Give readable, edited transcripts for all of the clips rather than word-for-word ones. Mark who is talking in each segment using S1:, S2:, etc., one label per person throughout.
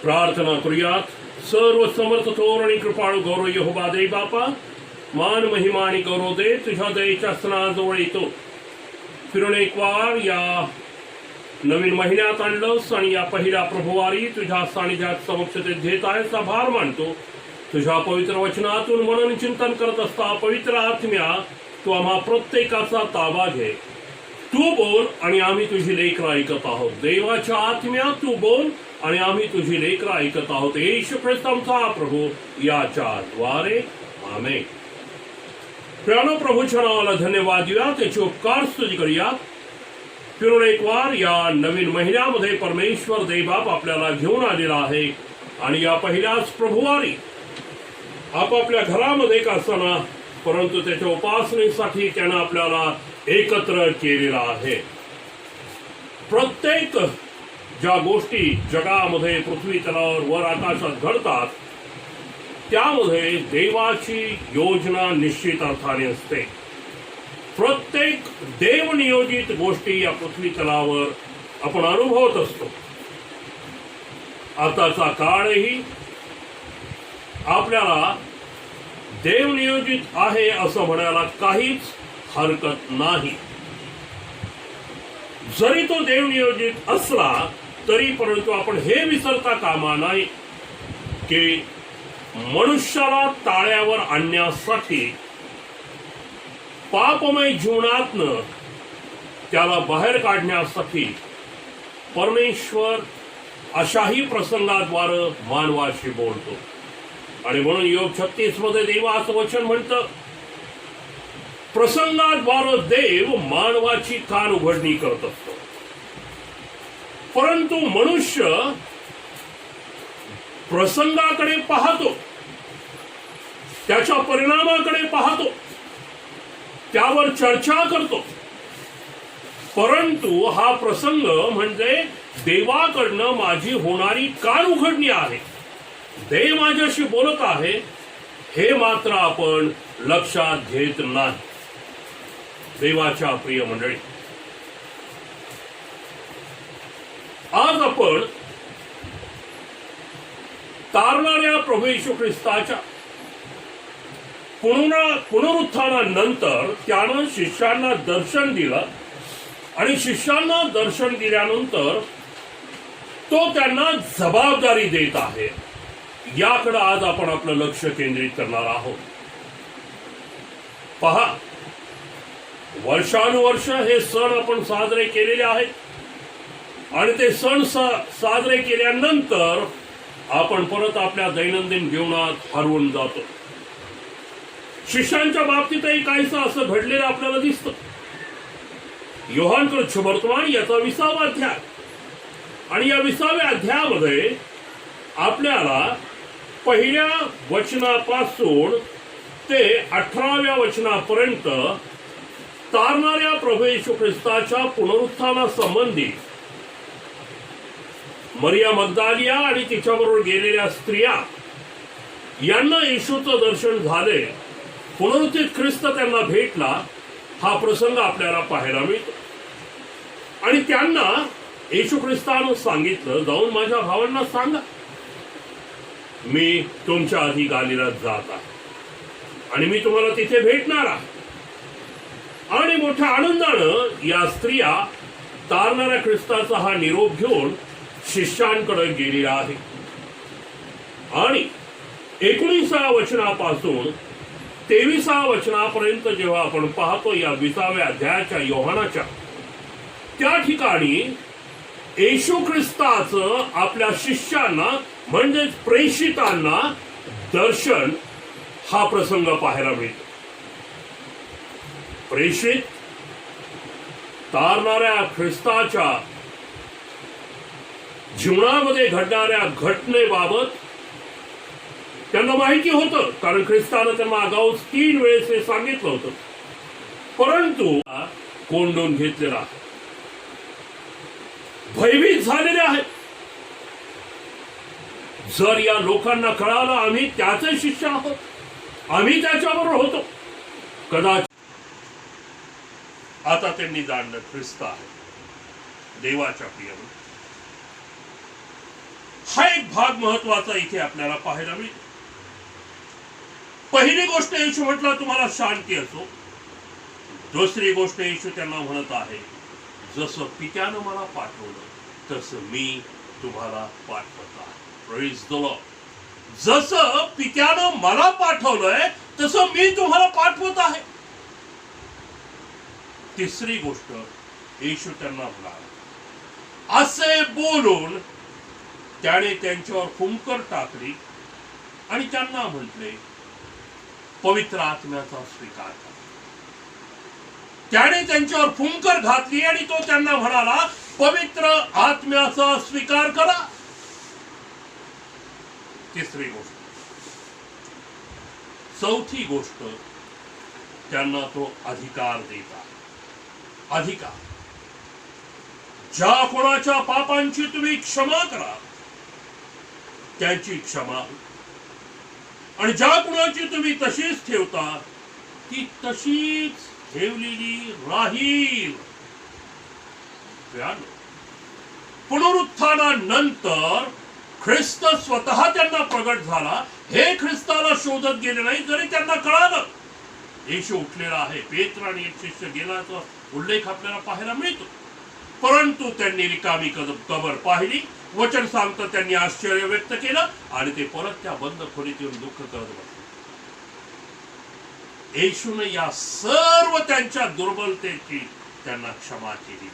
S1: प्रार्थना करूयात. सर्व समर्थ थोर आणि कृपाळू गौरव यहोवा दे बापा, मान महिमा आणि गौरव दे तुझ्या दयेच्या सणाजवळ येतो. फिरून एक वार या नवीन महिन्यात आणलंस आणि या पहिल्या प्रभुवारी तुझ्या सानिध्यात समक्षतेत घेत आहेस, आभार मानतो. तुझ्या पवित्र वचनातून मनन चिंतन करत असता पवित्र आत्म्या तू आम्हा प्रत्येकाचा ताबा घे. तू बोल आणि आम्ही तुझी लेकरं ऐकत आहोत. देवाच्या आत्म्या तू बोल आणि आम्ही तुझी लेकरं ऐकत आहोत. येशू ख्रिस्त आमचा प्रभू याच्या द्वारे आमेन. प्रियानो, प्रभूच्या नावाला धन्यवाद देऊया, त्याची उपकार स्तुती करूया. फिरून एक वार या नवीन महिन्यामध्ये परमेश्वर देवबाप आपल्याला घेऊन आलेला आहे आणि या पहिल्याच प्रभुवारी आपापल्या घरामध्ये का असताना परंतु त्याच्या उपासनेसाठी त्यानं आपल्याला एकत्र केलेला आहे. प्रत्येक ज्या गोष्टी जगामध्ये पृथ्वी तलावर वर आकाशात घडतात त्यामध्ये देवाची योजना निश्चित अर्थाने असते. प्रत्येक देवनियोजित गोष्टी या पृथ्वी तलावर आपण अनुभवत असतो. आताचा काळही आपल्याला देवनियोजित आहे असं म्हणायला काहीच हरकत नाही. जरी तो देवनियोजित असला तरी परंतु आपण हे विसरता कामा नाही की मनुष्याला ताळ्यावर आणण्यासाठी पापमय जीवनातनं त्याला बाहेर काढण्यासाठी परमेश्वर अशाही प्रसंगाद्वारे मानवाशी बोलतो. आणि म्हणून योग 36 मध्ये देवाचं वचन म्हणतं, प्रसंगाद्वारे देव मानवाची कान उघडणी करत असतो. परंतु मनुष्य प्रसंगाकडे पाहतो, त्याच्या परिणामाकडे पाहतो, त्यावर चर्चा करतो. परंतु हा प्रसंग म्हणजे देवाकडनं माझी होणारी कान उघडणी आहे, देव माझ्याशी बोलत आहे, हे मात्र आपण लक्षात घेत नाही. देवाच्या प्रिय मंडळी, आज आपण तारणाऱ्या प्रभू येशू ख्रिस्ताच्या पुनरुत्थानानंतर त्यानं शिष्यांना दर्शन दिलं आणि शिष्यांना दर्शन दिल्यानंतर तो त्यांना जबाबदारी देत आहे. याकडे आज आपण आपलं लक्ष केंद्रित करणार आहोत. पहा, वर्षानुवर्ष हे सण आपण साजरे केलेले आहेत आणि ते सण साजरे केल्यानंतर आपण परत आपल्या दैनंदिन जीवनात हरवून जातो. शिष्यांच्या बाबतीतही काहीसं असं घडलेलं आपल्याला दिसतं. योहानकृत शुभवर्तमान याचा 20वा अध्याय आणि या 20व्या अध्यायामध्ये आपल्याला पहिल्या वचनापासून ते 18व्या वचनापर्यंत तारणाऱ्या प्रभू येशू ख्रिस्ताच्या पुनरुत्थानासंबंधी मरिया मगदालिया आणि तिच्याबरोबर गेलेल्या स्त्रिया यांना येशूचं दर्शन झाले, पुनरुत्थित ख्रिस्त त्यांना भेटला, हा प्रसंग आपल्याला पाहायला मिळतो. आणि त्यांना येशू ख्रिस्तानं सांगितलं, जाऊन माझ्या भावांना सांगा मी तुमच्या आधी गालिलात जात आहे आणि मी तुम्हाला तिथे भेटणार आहे. आणि मोठ्या आनंदानं या स्त्रिया तारणाऱ्या ख्रिस्ताचा हा निरोप घेऊन शिष्यांकडे गेलेला आहे. आणि 19व्या वचनापासून 23व्या वचनापर्यंत जेव्हा आपण पाहतो या 20व्या अध्यायाच्या योहानाच्या, त्या ठिकाणी येशू ख्रिस्ताचं आपल्या शिष्यांना म्हणजेच प्रेषितांना दर्शन हा प्रसंग पाहायला मिळतो. प्रेषित तारणाऱ्या ख्रिस्ताच्या जीवनामध्ये घडणाऱ्या घटनेबाबत त्यांना माहिती होतं, कारण ख्रिस्तानं त्यांना आगाऊ 3 वेळेस हे सांगितलं होतं. परंतु कोंडून घेतलेला, भयभीत झालेले आहेत. जर या लोकांना कळालं आम्ही त्याचे शिष्य आहोत, आम्ही त्याच्याबरोबर होतो, कदाचित आता त्यांनी जाणलं ख्रिस्त आहे. देवाच्या प्रिय हा एक भाग महत्वाचा इथे आपल्याला पाहायला मिळतो. पहिली गोष्ट येशू म्हटलं तुम्हाला शांती असो. दुसरी गोष्ट येशू त्यांना म्हणत आहे जसं पित्यानं मला पाठवलं तसं मी तुम्हाला पाठवत आहे. Praise the Lord. जसं पित्यानं मला पाठवलंय तसं मी तुम्हाला पाठवत आहे. तिसरी गोष्ट येशू त्यांना म्हणाला. असे बोलून त्याने त्यांच्यावर फुंकर टाकली आणि त्यांना म्हटले पवित्र आत्म्याचा स्वीकार करा. त्याने त्यांच्यावर फुंकर घातली आणि तो त्यांना म्हणाला पवित्र आत्म्याचा स्वीकार करा. तिसरी गोष्ट. चौथी गोष्ट त्यांना तो अधिकार देता. अधिकार. ज्या कोणाच्या पापांची तुम्ही क्षमा करा त्यांची क्षमा, आणि ज्या कोणाची तुम्ही तशीच ठेवता ती तशीच ठेवलेली राहील. पुनरुत्थानानंतर ख्रिस्त स्वतः त्यांना प्रगट झाला. हे ख्रिस्ताला शोधत गेले नाही जरी त्यांना कळालं येशू उठलेला आहे. पेत्र आणि एक शिष्य गेल्याचा उल्लेख आपल्याला पाहायला मिळतो. परंतु त्यांनी रिकामी कबर पाहिली. वचन सांगतं त्यांनी आश्चर्य व्यक्त केलं आणि ते परत त्या बंद खोलीत येऊन दुःख करत बसले. येशूने या सर्व त्यांच्या दुर्बलतेची त्यांना क्षमा केली.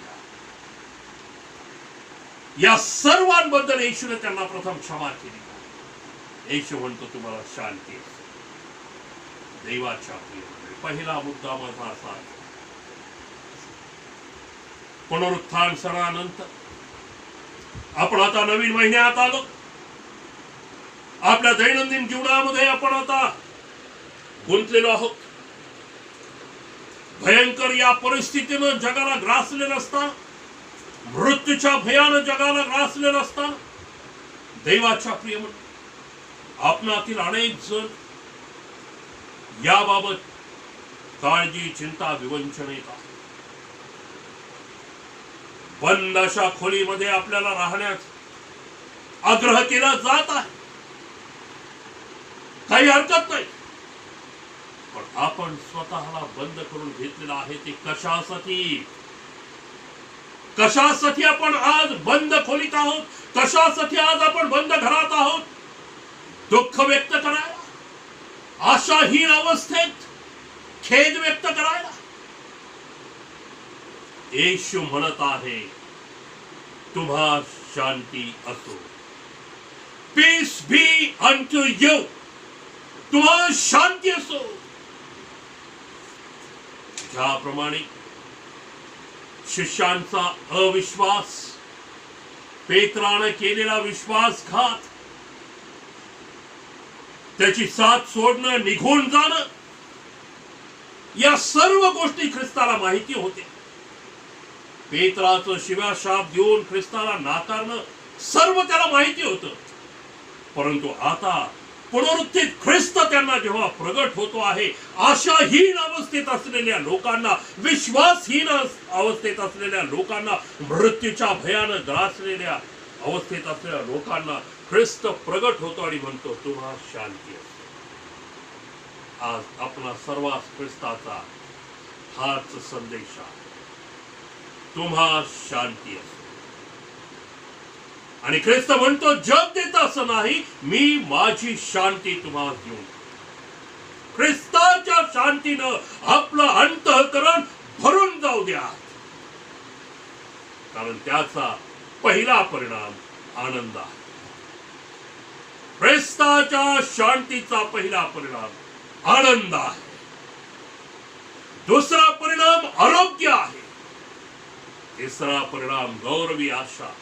S1: या सर्वांबद्दल येशूने त्यांना प्रथम क्षमा केली. येशू म्हणतो तुम्हाला शांती असो. देवाच्या प्रिय पहिला मुद्दा माझा असा आहे. पुनरुत्थान सणानंतर आपण आता नवीन महिन्यात आलो. आपल्या दैनंदिन जीवनामध्ये आपण आता गुंतलेलो आहोत. भयंकर या परिस्थितीनं जगाला ग्रासलेलं असता, मृत्यूच्या भयानं जगाला ग्रासलेलं असता, देवाच्या प्रिय आपणातील अनेक जण याबाबत काळजी, चिंता, विवंचन येतात. बंद अशा खोलीमध्ये आपल्याला राहण्यास आग्रह केला जात आहे. काही हरकत नाही. पण आपण स्वतःला बंद करून घेतलेलं आहे ते कशासाठी? कशासाठी आपण आज बंद खोलीत आहोत? कशासाठी आज आपण बंद घरात आहोत? दुःख व्यक्त करायला, आशाहीन अवस्थेत खेद व्यक्त करायला. येशू म्हणत आहे तुम्हा शांती असो. Peace be unto you. तुम्हा शांती असो. ज्याप्रमाणे शिष्यांचा अविश्वास, पेत्राने केलेला विश्वासघात, त्याची साथ सोडणं, निघून जाणं, या सर्व गोष्टी ख्रिस्ताला माहिती होते. पेत्राचं शिव्या शाप देऊन ख्रिस्ताला नाकारणं सर्व त्याला माहिती होतं. परंतु आता पुनरुत्थित ख्रिस्त त्यांना जेव्हा प्रगट होतो आहे, आशाहीन अवस्थेत असलेल्या लोकांना, विश्वासहीन अवस्थेत असलेल्या लोकांना, मृत्यूच्या भयानं ग्रासलेल्या अवस्थेत असलेल्या लोकांना ख्रिस्त प्रगट होतो आणि म्हणतो तुम्हा शांती असो. आज आपला सर्वात ख्रिस्ताचा हाच संदेश आहे. तुम्हा शांती असो. आणि ख्रिस्त म्हणतो जग देत असं नाही, मी माझी शांती तुम्हाला देऊन. ख्रिस्ताच्या शांतीनं आपलं अंतःकरण भरून जाऊ द्या. कारण त्याचा पहिला परिणाम आनंद आहे. ख्रिस्ताच्या शांतीचा पहिला परिणाम आनंद आहे. दुसरा परिणाम आरोग्य आहे. तिसरा परिणाम गौरवी आशा.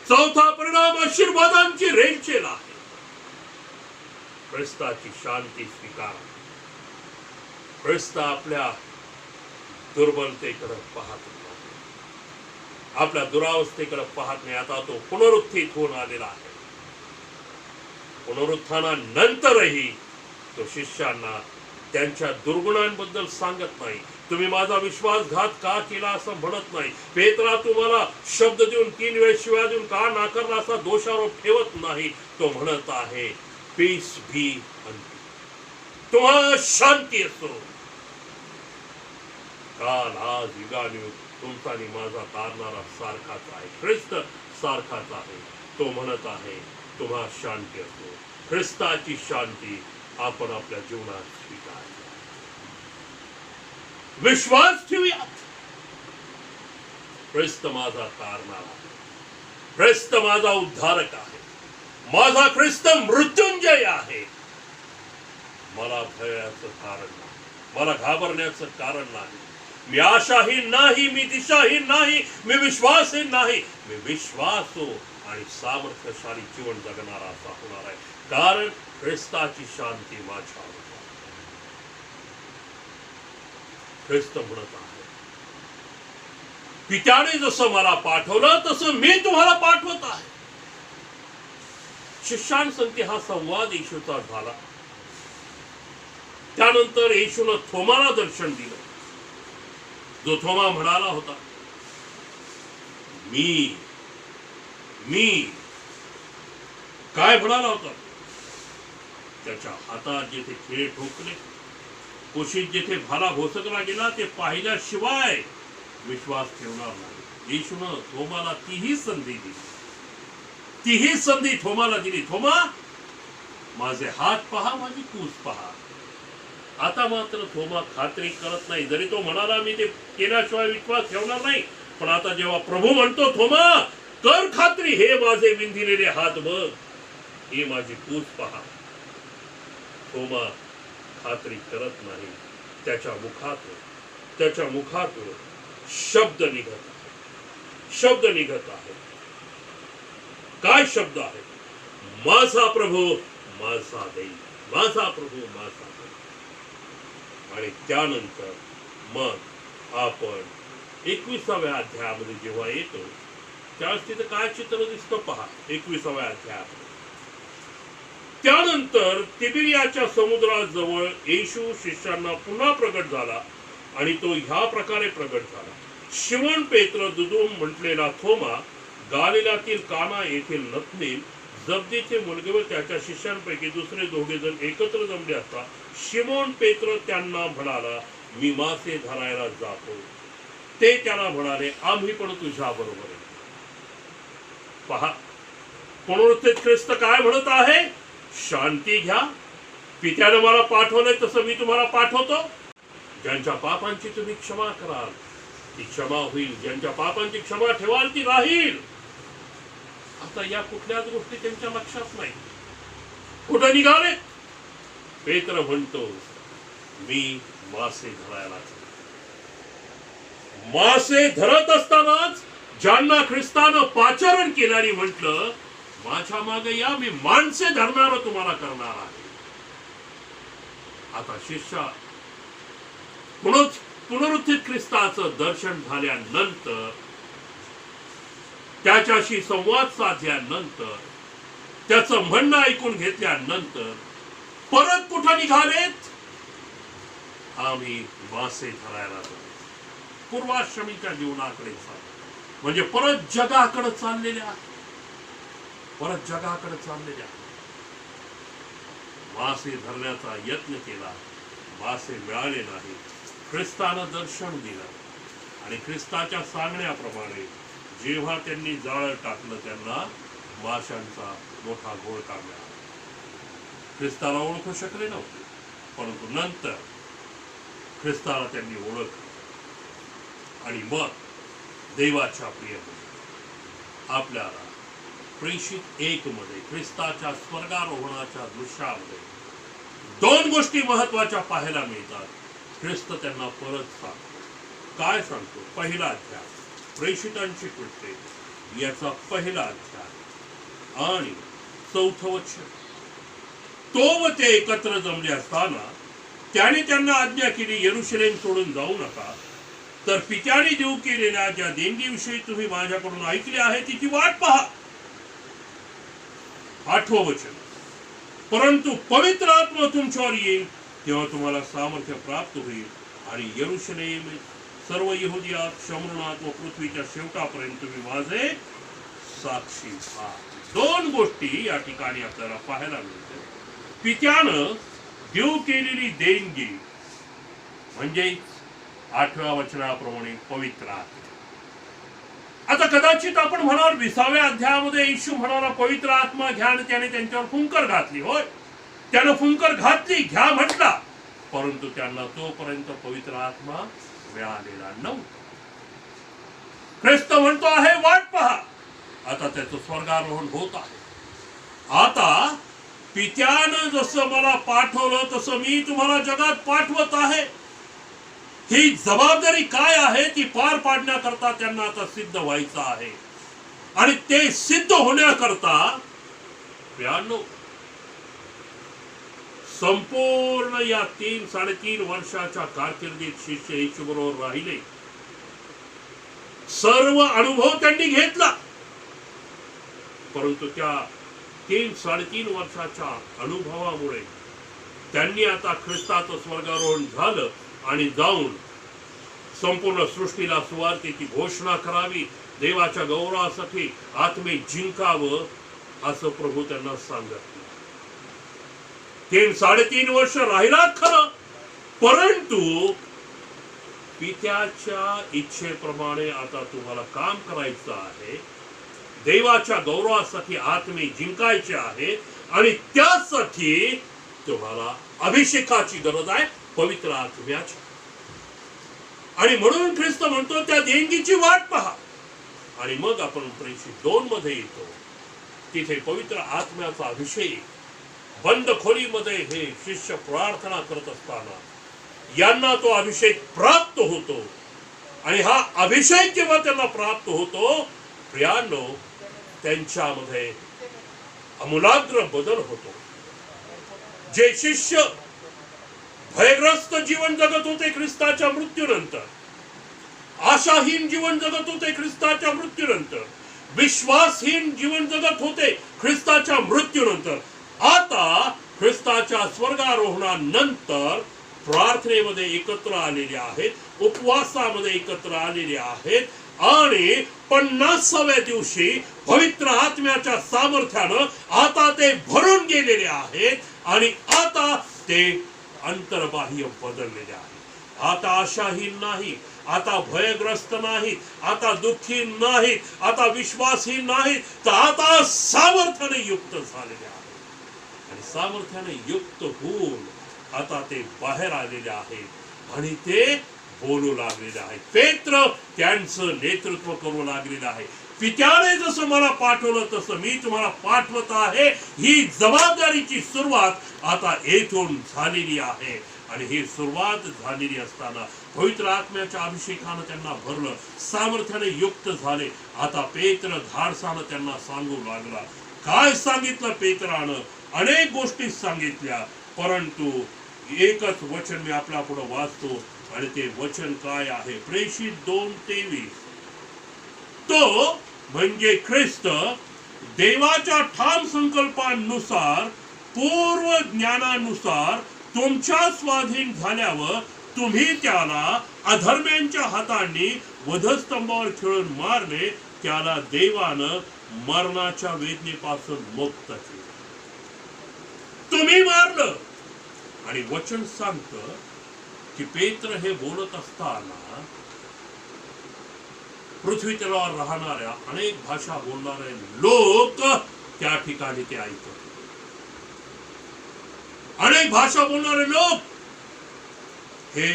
S1: चौथा परिणाम आशीर्वादांची रेलचेल आहे. ख्रिस्ताची शांती स्वीकार. ख्रिस्त आपल्या दुर्बलतेकडे पाहत नाही, आपल्या दुरावस्थेकडे पाहत नाही. आता तो पुनरुत्थित होऊन आलेला आहे. पुनरुत्थानानंतरही तो शिष्यांना त्यांच्या दुर्गुणांबद्दल सांगत नाही. तुम्ही माझा विश्वासघात का केला असं म्हणत नाही. पेत्रा तुम्हाला शब्द देऊन 3 वेळेस शिव्या देऊन का नाकारला असा दोषारोप ठेवत नाही. तो म्हणत आहे पीस बी तुम्हाला शांती असो. काल आज युगानुयुग तुमचा आणि माझा तारणारा सारखाच आहे. ख्रिस्त सारखाच आहे. तो म्हणत आहे तुम्हा शांती असो. ख्रिस्ताची शांती आपण आपल्या जीवनात स्वीकार विश्वास ठेवूयात. ख्रिस्त माझा तारणारा, ख्रिस्त माझा उद्धारक आहे. माझा ख्रिस्त मृत्युंजय आहे. मला भयाचं कारण नाही, मला घाबरण्याचं कारण नाही. मी आशाहीन नाही, मी दिशाहीन नाही, मी विश्वासहीन नाही. मी विश्वासू आणि सामर्थ्यशाली जीवन जगणारा असा होणार आहे. कारण ख्रिस्ताची शांती माझ्यावर. ख्रिस्त म्हणत आहे पित्याने जसं मला पाठवलं तसं मी तुम्हाला पाठवत आहे. शिष्यांसंगती हा संवाद येशूचा झाला. त्यानंतर येशूनं थोमाला दर्शन दिलं. जो थोमा म्हणाला होता मी काय म्हणाला होता. त्याच्या हातात जेथे खिळे ठोकले, कुशीत जेथे भाला भोसकला गेला ते पाहिल्याशिवाय विश्वास ठेवणार नाही. येशूनं थोमाला तीही संधी थोमाला दिली. थोमा, माझे हात पहा, माझी कूस पहा. आता मात्र थोमा खात्री करत नाही. जरी तो म्हणाला मी ते केल्याशिवाय विश्वास ठेवणार नाही, पण आता जेव्हा प्रभू म्हणतो थोमा कर खात्री, हे माझे विंधिलेले हात बघ, हे माझी कूस पहा. थोमा खात्री करत नाही. त्याच्या मुखातून शब्द निघत आहे. काय शब्द आहे? माझा प्रभू माझा दैव, माझा प्रभू माझा दैव. आणि त्यानंतर मग आपण 21व्या अध्यायामध्ये जेव्हा येतो त्यावेळेस तिथे काय चित्र दिसतं पहा. 21व्या अध्यायामध्ये त्यानंतर तिबिरियाच्या समुद्राजवळ येशू शिष्यांना पुन्हा प्रगट झाला आणि तो ह्या प्रकारे प्रगट झाला. शिमोन पेत्र, दुदुम म्हटलेला थोमा, गालिलातील काना येथील नतनेल, जब्देचे मुलगे व त्याच्या शिष्यांपैकी दुसरे 2 जण एकत्र जमले असता शिमोन पेत्र त्यांना म्हणाला मी मासे धरायला जातो. ते त्याला म्हणाले आम्ही पण तुझ्या बरोबर आहे. पहा, पुनरुत्थित ख्रिस्त काय म्हणत आहे? शांती घ्या. पित्याने मला पाठवलंय तसं मी तुम्हाला पाठवतो. ज्यांच्या पापांची तुम्ही क्षमा कराल ती क्षमा होईल. ज्यांच्या पापांची क्षमा ठेवाल ती राहील. आता या कुठल्याच गोष्टी त्यांच्या लक्षात नाही. कुठं निघाले? पेत्र म्हणतो मी मासे धरायला. मासे धरत असतानाच ज्यांना ख्रिस्तानं पाचारण केल्याने म्हटलं माझ्या मागे या, मी माणसे धरणार तुम्हाला करणार आहे. आता शिष्य पुनरुत्थित ख्रिस्ताचं दर्शन झाल्यानंतर, त्याच्याशी संवाद साधल्यानंतर, त्याचं म्हणणं ऐकून घेतल्यानंतर परत कुठं निघालेत? आम्ही मासे धरायला जातो. पूर्वाश्रमीच्या जीवनाकडे म्हणजे परत जगाकडे चाललेल्या, मासे धरण्याचा यत्न केला, मासे मिळाले नाही. ख्रिस्तानं दर्शन दिलं आणि ख्रिस्ताच्या सांगण्याप्रमाणे जेव्हा त्यांनी जाळं टाकलं त्यांना माशांचा मोठा घोळका मिळाला. ख्रिस्ताला ओळखू शकले नव्हते, परंतु नंतर ख्रिस्ताला त्यांनी ओळखलं आणि मग देवाच्या प्रियमध्ये आपल्याला प्रेषित 1 मध्ये ख्रिस्ताच्या स्वर्गारोहणाच्या दृश्यामध्ये 2 गोष्टी महत्वाच्या पाहायला मिळतात. ख्रिस्त त्यांना परत सांगतो. काय सांगतो? पहिला अध्याय प्रेषितांची कृत्ये याचा पहिला अध्याय आणि 4थं वचन. तो व ते एकत्र जमले असताना त्याने त्यांना आज्ञा केली यरूशलेम सोडून जाऊ नका, तर पित्याने देऊ केलेल्या ज्या देणगीविषयी तुम्ही माझ्याकडून ऐकले आहे तिची वाट पहा. 8वं वचन. परंतु पवित्र आत्मा तुमच्यावर येईल तेव्हा तुम्हाला सामर्थ्य प्राप्त होईल आणि यरूशलेम सर्व यहुदियात शमरणात व पृथ्वीच्या शेवटापर्यंत तुम्ही माझे साक्षी व्हा. दोन गोष्टी या ठिकाणी आपल्याला पाहायला मिळते. पित्यानं देव केलेली देणगी म्हणजे 8व्या वचनाप्रमाणे पवित्र आत्मा. आता कदाचित आपण म्हणाल 20व्या अध्यायामध्ये येशू म्हणाला पवित्र आत्मा घ्या आणि त्याने त्यांच्यावर फुंकर घातली. होय, त्यानं फुंकर घातली, घ्या म्हटला, परंतु त्यांना तोपर्यंत पवित्र आत्मा मिळालेला नव्हता. ख्रिस्त म्हणतो आहे वाट पहा, आता त्याचं स्वर्गारोहण होत आहे. आता पित्यानं जसं मला पाठवलं तसं मी तुम्हाला जगात पाठवत आहे. ही जबाबदारी काय आहे ती पार पाडण्याकरता त्यांना आता सिद्ध व्हायचं आहे. आणि ते सिद्ध होण्याकरता प्रियांनो, संपूर्ण या 3-3.5 वर्षाच्या कारकिर्दीत शिष्य येशू बरोबर राहिले. सर्व अनुभव त्यांनी घेतला, परंतु त्या 3-3.5 वर्षाच्या अनुभवामुळे त्यांनी आता ख्रिस्ताचं स्वर्गारोहण झालं आणि जाऊन संपूर्ण सृष्टीला सुवार्तेची घोषणा करावी, देवाच्या गौरवासाठी आत्मे जिंकावं, असं प्रभू त्यांना सांगत. 3-3.5 वर्ष राहिला खरं, परंतु पित्याच्या इच्छेप्रमाणे आता तुम्हाला काम करायचं आहे. देवाच्या गौरवासाठी आत्मे जिंकायचे आहे आणि त्यासाठी तुम्हाला अभिषेकाची गरज आहे, पवित्र आत्म्याची. आणि म्हणून ख्रिस्त म्हणतो त्या देणगीची वाट पहा. आणि मग आपण प्रेषित 2 मध्ये येतो. तिथे पवित्र आत्म्याचा अभिषेक बंद खोलीमध्ये हे शिष्य प्रार्थना करत असताना यांना तो अभिषेक प्राप्त होतो. आणि हा अभिषेक जेव्हा त्यांना प्राप्त होतो, प्रियांनो, त्यांच्यामध्ये आमूलाग्र बदल होतो. जे शिष्य भयग्रस्त जीवन जगत होते ख्रिस्ताच्या मृत्यूनंतर, आशाहीन जीवन जगत होते ख्रिस्ताच्या मृत्यूनंतर, विश्वासहीन जीवन जगत होते ख्रिस्ताच्या मृत्यूनंतर, आता ख्रिस्ताच्या स्वर्गारोहणानंतर प्रार्थनेमध्ये एकत्र आलेले आहेत, उपवासामध्ये एकत्र आलेले आहेत आणि 50व्या दिवशी पवित्र आत्म्याच्या सामर्थ्यानं आता ते भरून गेलेले आहेत आणि आता ते अंतर्बाह्य बदललेले आहेत. आता आशाहीन नाही, आता भयग्रस्त नाही, आता दुःखी नाही, आता विश्वासहीन नाही, तर आता सामर्थ्याने युक्त झालेले आहेत. आणि सामर्थ्याने युक्त होऊन आता ते बाहेर आलेले आहेत आणि ते बोलू लागलेले आहेत. पेत्र त्यांचं नेतृत्व करू लागलेलं आहे. पित्याने जसं मला पाठवलं तसं मी तुम्हाला पाठवत आहे. ही जबाबदारीची सुरुवात आता येथून झालेली आहे. आणि ही सुरुवात झालेली असताना पवित्र आत्म्याच्या अभिषेकानं त्यांना भरलं, सामर्थ्याने युक्त झाले. आता पेत्र धाडसानं त्यांना सांगू लागला. काय सांगितलं पेत्रानं? अनेक गोष्टी सांगितल्या, परंतु एकच वचन मी आपल्या पुढे वाचतो आणि ते वचन काय आहे? प्रेषित 2:23. तो म्हणजे ख्रिस्त देवाच्या ठाम संकल्पानुसार, पूर्व ज्ञानानुसार तुमच्या स्वाधीन झाल्यावर तुम्ही त्याला अधर्म्यांच्या हातांनी वधस्तंभावर खिळून मारले, त्याला देवानं मरणाच्या वेदनेपासून मुक्त केले. तुम्ही मारलं. आणि वचन सांगतं की पेत्र हे बोलत असताना पृथ्वी तलावर राहणाऱ्या अनेक भाषा बोलणारे लोक त्या ठिकाणी ते ऐकत होते. अनेक भाषा बोलणारे लोक हे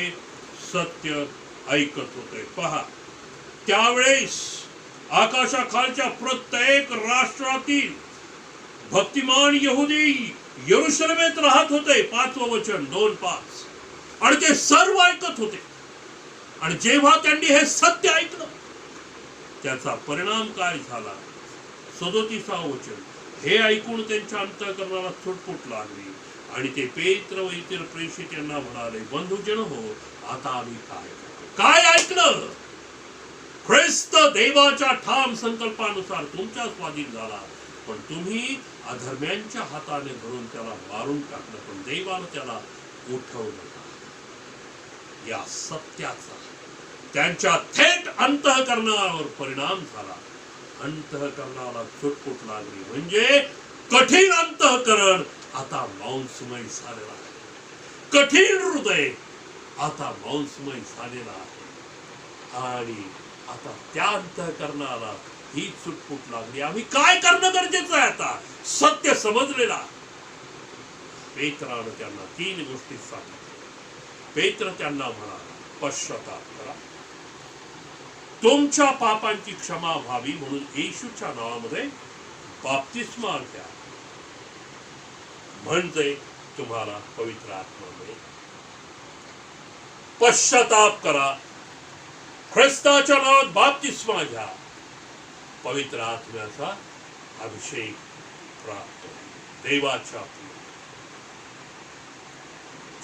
S1: सत्य ऐकत होते. पहा, त्यावेळेस आकाशाखालच्या प्रत्येक राष्ट्रातील भक्तिमान यहुदी यरूशलेमेत राहत होते. 5वं वचन 2:5. आणि ते सर्व ऐकत होते. आणि जेव्हा त्यांनी हे सत्य ऐकलं, त्याचा परिणाम काय झाला? 37वं वचन. हे ऐकून त्यांच्या अंतःकरणाला चुटपुट लागली आणि ते पेत्र व इतर प्रेषित यांना म्हणाले, बंधुजन हो, आता आम्ही काय ऐकलं? ख्रिस्त देवाच्या ठाम संकल्पानुसार तुमच्या स्वाधीन झाला, पण तुम्ही अधर्म्यांच्या हाताने धरून त्याला मारून टाकलं. पण देवानं त्याला उठवलं या सत्याचा त्यांच्या थेट अंतःकरणावर परिणाम झाला. अंतःकरणाला चुटपुट लागली म्हणजे कठीण अंतःकरण आता मांसमय झालेलं आहे. कठीण हृदय आता मांसमय झालेलं आहे. आणि आता त्या अंतःकरणाला ही चुटपुट लागली. आम्ही काय करणं गरजेचं आहे? आता सत्य समजलेला. पेत्रानं त्यांना 3 गोष्टी सांगितल्या. पेत्र त्यांना म्हणाला, पश्चाताप करा, तुमच्या पापांची क्षमा व्हावी म्हणून येशूच्या नावामध्ये बाप्तिस्मा घ्या, म्हणजे तुम्हाला पवित्र आत्मा मिळेल. पश्चाताप करा, ख्रिस्ताच्या नावात बाप्तिस्मा घ्या, पवित्र आत्म्याचा अभिषेक प्राप्त होईल. देवाच्या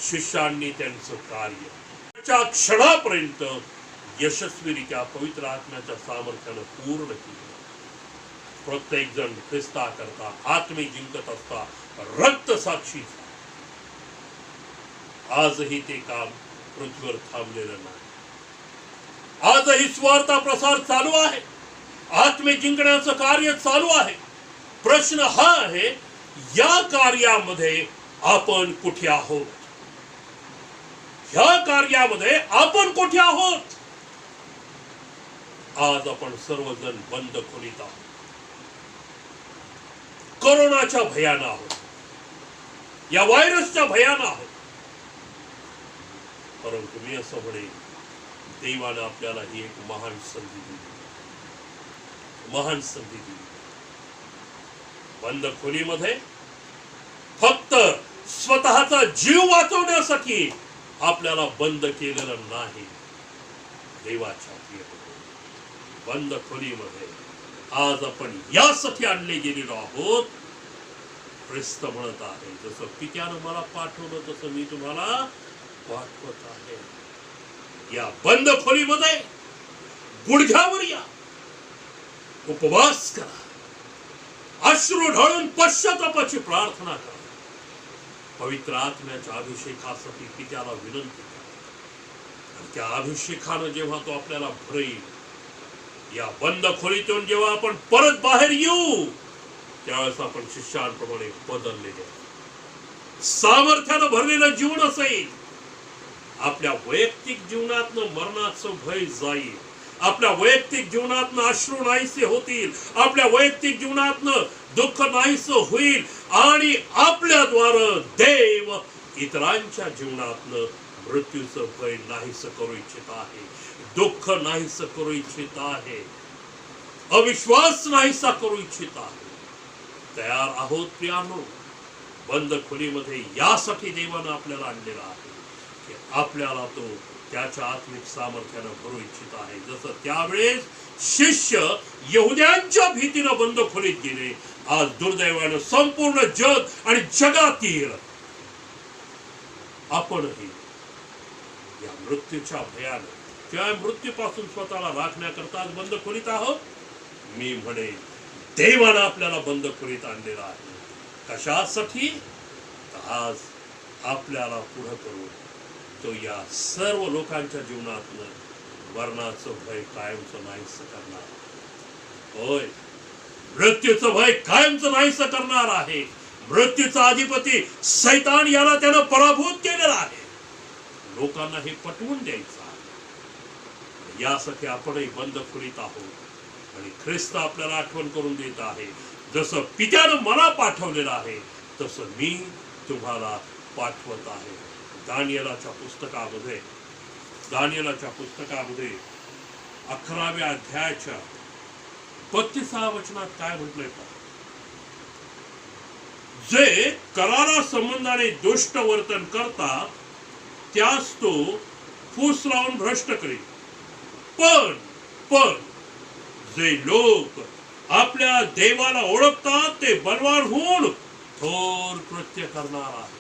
S1: शिष्यांनी त्यांचं कार्य क्षणापर्यंत यशस्वीरित्या पवित्र आत्म्याच्या सामर्थ्यानं पूर्ण केलं. प्रत्येक जण ख्रिस्ता करता आत्मे जिंकत असता रक्त साक्षी. आजही ते काम पृथ्वीवर थांबलेलं नाही. आजही स्वार्था प्रसार चालू आहे. आत्मे जिंकण्याचं कार्य चालू आहे. प्रश्न हा आहे, या कार्यामध्ये आपण कुठे आहोत? ह्या कार्यामध्ये आपण कुठे आहोत? आज आपण सर्वजण बंद खोलीत आहोत. कोरोनाच्या भयानं आहोत, या व्हायरसच्या भयानं आहोत. परंतु मी असं म्हणेन, देवानं आपल्याला ही एक महान संधी दिली. महान संधी दिली. बंद खोलीमध्ये फक्त स्वतःचा जीव वाचवण्यासाठी आपल्याला बंद केलेलं नाही. देवाच्या बंद खोलीमध्ये आज आपण यासाठी आणले गेलेलो आहोत. ख्रिस्त म्हणत आहे, जसं पित्यानं मला पाठवलं तसं मी तुम्हाला पाठवत आहे. या बंद खोलीमध्ये गुडघ्यावर या, उपवास करा, अश्रू ढळून पश्चातापाची प्रार्थना करा, पवित्र आत्म्याच्या अभिषेकासाठी पित्याला विनंती करा. आणि त्या अभिषेकानं जेव्हा तो आपल्याला भरेल, या बंद खोलीतून जेव्हा आपण परत बाहेर येऊ, त्यावेळेस आपण शिष्यांप्रमाणे बदललेले, सामर्थ्यानं भरलेलं जीवन असेल. आपल्या वैयक्तिक जीवनातनं मरणाचं भय जाईल. आपल्या वैयक्तिक जीवनातनं अश्रू नाहीसे होतील. आपल्या वैयक्तिक जीवनातनं दुःख नाहीसं होईल. आणि आपल्याद्वारे देव इतरांच्या जीवनातनं मृत्यूचं भय नाहीसं करू इच्छित आहे. दुःख नाहीसं करू इच्छित आहे. अविश्वास नाहीसा करू इच्छित आहे. तयार आहोत प्रियानो. बंद खोलीमध्ये यासाठी देवानं आपल्याला आणलेला आहे की आपल्याला तो त्याच्या आत्मिक सामर्थ्यानं भरू इच्छित आहे. जसं त्यावेळेस शिष्य यहुद्यांच्या भीतीनं बंद खोलीत गेले, आज दुर्दैवानं संपूर्ण जग आणि जगातील आपणही या मृत्यूच्या भयानं किंवा मृत्यूपासून स्वतःला राखण्याकरता आज बंद खोलीत आहोत. मी म्हणे, देवानं आपल्याला बंद खोलीत आणलेला आहे. कशासाठी? आज आपल्याला पुढे करून तो या सर्व लोकांच्या जीवनातनं मरणाचं भय कायमचं नाहीसं करणार. होय, मृत्यूचं भय कायमचं नाहीसं करणार आहे. मृत्यूचा अधिपती सैतान याला त्यानं पराभूत केलेला आहे. लोकांना हे पटवून द्यायचं आहे. यासाठी आपणही बंद खोलीत आहोत आणि ख्रिस्त आपल्याला आठवण करून देत आहे, जसं पित्यानं मला पाठवलेलं आहे तसं मी तुम्हाला पाठवत आहे. दानियेलाच्या पुस्तकामध्ये 11व्या अध्यायाच्या 32व्या वचनात काय म्हटलंय? जे करारा संबंधाने दुष्ट वर्तन करतात त्यास तो फूस लावून भ्रष्ट करेल. पण जे लोक आपल्या देवाला ओळखतात ते बलवान होऊन थोर कृत्य करणार आहे.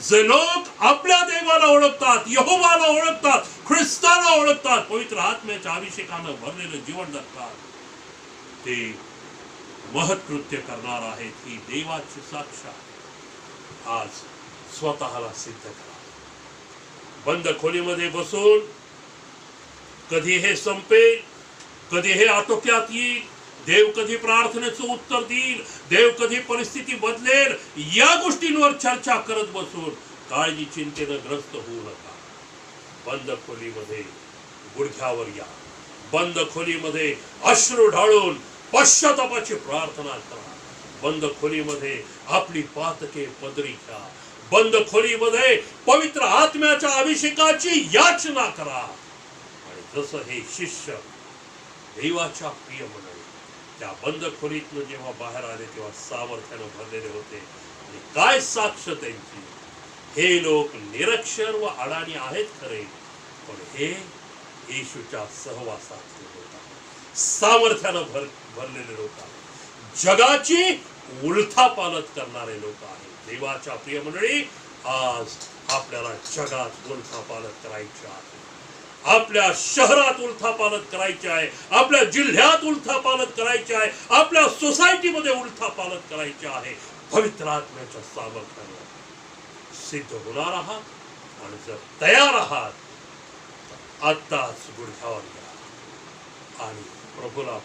S1: जे लोक आपल्या देवाला ओळखतात, यहोवाला ओळखतात, ख्रिस्ताला ओळखतात, पवित्र आत्म्याच्या अभिषेकानं भरलेलं जीवन जगतात, ते महत्कृत्य करणार आहेत. ही देवाची साक्षात आज स्वतःला सिद्ध करा. बंद खोलीमध्ये बसून कधी हे संपेल, कधी हे आटोक्यात येईल, देव कधी प्रार्थनेचं उत्तर देईल, देव कधी परिस्थिती बदलेल, या गोष्टींवर चर्चा करत बसून काळजी चिंतेनं ग्रस्त होऊ नका. बंद खोलीमध्ये गुडघ्यावर या, बंद खोलीमध्ये अश्रू ढाळून पश्चातापाची प्रार्थना करा. बंद खोलीमध्ये आपली पातके पदरी घ्या. बंद खोलीमध्ये पवित्र आत्म्याच्या अभिषेकाची याचना करा. आणि जसं हे शिष्य देवाच्या प्रिय मंडळी त्या बंद खोलीतून जेव्हा बाहेर आले तेव्हा सामर्थ्यानं भरलेले होते. आणि काय साक्ष त्यांची, हे लोक निरक्षर व अडाणी आहेत खरे, पण हे येशूच्या सहवासात होता, सामर्थ्यानं भरलेले लोक आहेत, जगाची उलथापालट करणारे लोक आहेत. देवाच्या प्रिय मंडळी, आज आपल्याला जगात उलथापालट करायची आहे, आपल्या शहरात उलथापालट करायची आहे, आपल्या जिल्ह्यात उलथापालट करायची आहे, आपल्या सोसायटीमध्ये उलथापालट करायची आहे. पवित्र आत्म्याच्या सामर्थ्याने सिद्ध होणार आहात. आणि जर तयार आहात तर आत्ताच गुडघ्यावर घ्या आणि प्रभूला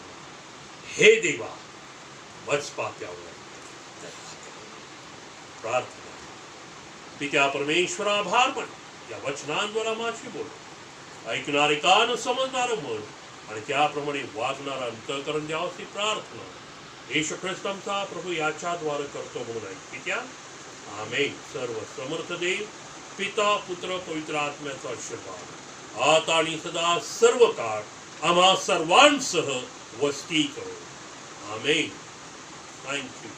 S1: हे देवा वचपात्यावर प्रार्थना. पित्या परमेश्वर आभार पण या वचनांद्वारा माझी बोल, ऐकणारे कान, समजणारं मन आणि त्याप्रमाणे वागणारा अंतःकरण द्यावं अशी प्रार्थना येशू ख्रिस्तांचा प्रभू याच्याद्वारे करतो म्हणून ऐक पित्या. आमेन. सर्व समर्थ देव पिता पुत्र पवित्र आत्म्याचा आशीर्वाद आता आणि सदा सर्व काळ आम्हा सर्वांसह वस्ती करो. आमेन. थँक्यू.